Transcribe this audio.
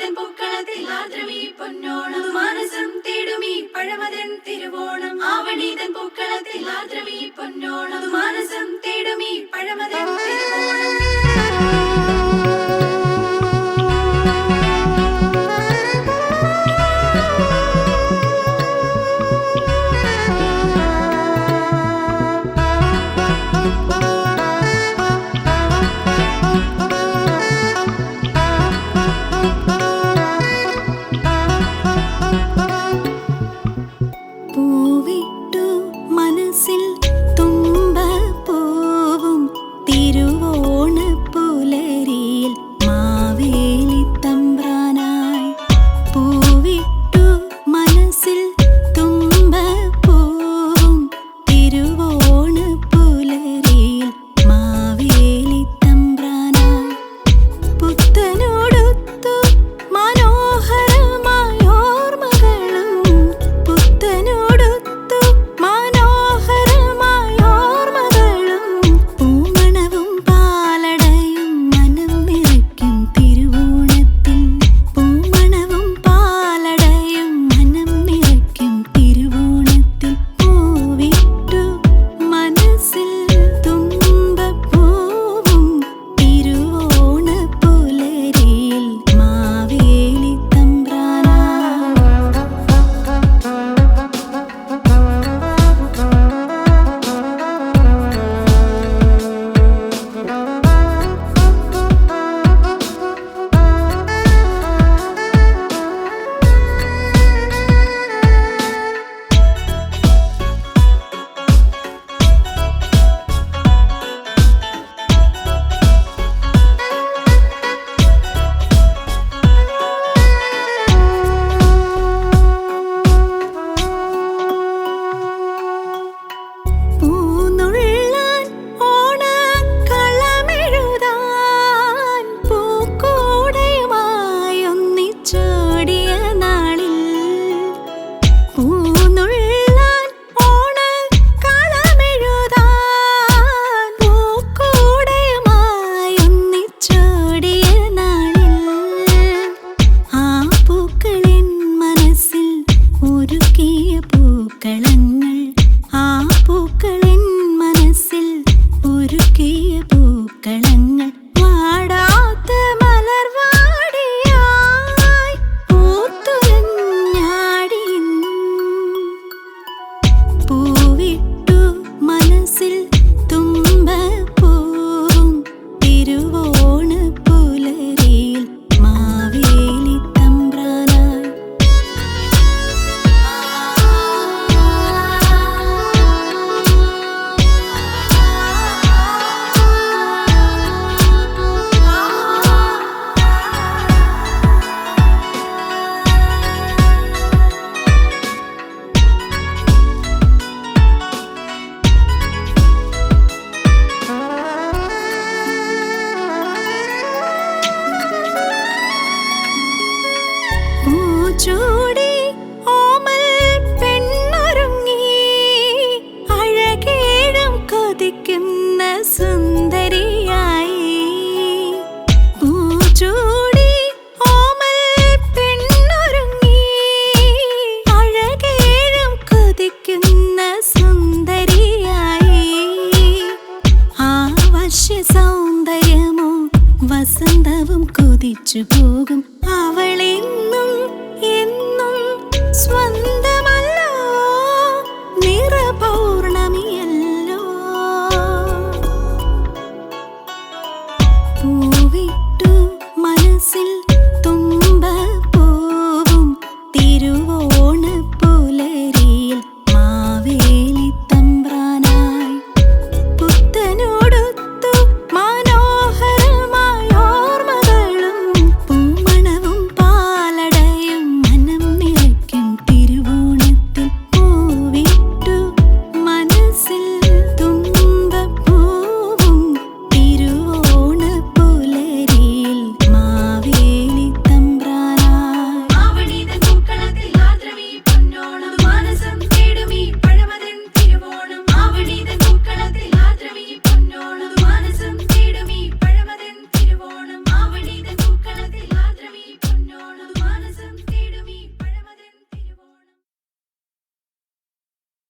ആവണിതൻ പൂക്കളത്തിൽ ആദ്രമീ പൊന്നോണം മാനസം തേടുമീ പഴമതൻ തിരുവോണം ആവണിതൻ പൂക്കളത്തിൽ ആദ്രമീ പൊന്നോണം മാനസം തേടുമീ പഴമതൻ തിരുവോണം പൂവിട്ടു മനസ്സിൽ തുമ്പപ്പൂവും തിരുവോണപ്പുലരിയിൽ മാവേലി തമ്പ്രാനായി പൂവിട്ടു മനസ്സിൽ തുമ്പപ്പൂവും തിരുവോണപ്പുലരിയിൽ മാവേലി തമ്പ്രാനായി പുത്തനോടൊത്തു മനോഹരമായോർമകളും പുത്തനോടൊത്തു മനോഹരമായോർമകളും പൂമണവും പാലടയും മനം നിറയ്ക്കും തിരുവോണത്തിൽ പൂമണവും പാലടയും മനം നിറയ്ക്കും തിരുവോണത്തിൽ പൂവിട്ടു മനസ്സിൽ തുമ്പപ്പൂവും തിരുവോണപ്പുലരിയിൽ മാവേലി തമ്പ്രാനായി പൂനുള്ളാൻ ഓണക്കളമെഴുതാൻ പൂക്കോടയുമായി ഒന്നിച്ചോടിയ നാളിൽ പൂനുള്ളാൻ ഓണക്കളമെഴുതാൻ പൂക്കോടയുമായി ഒന്നിച്ചോടിയ നാളിൽ ആ പൂക്കളിൻ മനസ്സിൽ ഒരുക്കിയ പൂക്കളങ്ങൾ ആ പൂക്കളിൻ മനസ്സിൽ ഒരുക്കിയ പൂക്കളങ്ങൾ വാടാത്ത മലർവാടിയായി പൂത്തുലഞ്ഞാടിയെന്നും പൂവിട്ടു മനസ്സിൽ തുമ്പപ്പൂവും തിരുവോണപ്പുലരിയിൽ മാവേലി തമ്പ്രാനായി പൂച്ചൂടി ഓമൽ പെണ്ണൊരുങ്ങി അഴകേഴും കൊതിക്കുന്ന സുന്ദരിയായി പൂച്ചൂടി ഓമൽ പെണ്ണൊരുങ്ങി അഴകേഴും കൊതിക്കുന്ന സുന്ദരിയായി ആവശ്യ സൗന്ദര്യമോ വസന്തവും കൊതിച്ചു പോകും അവളെ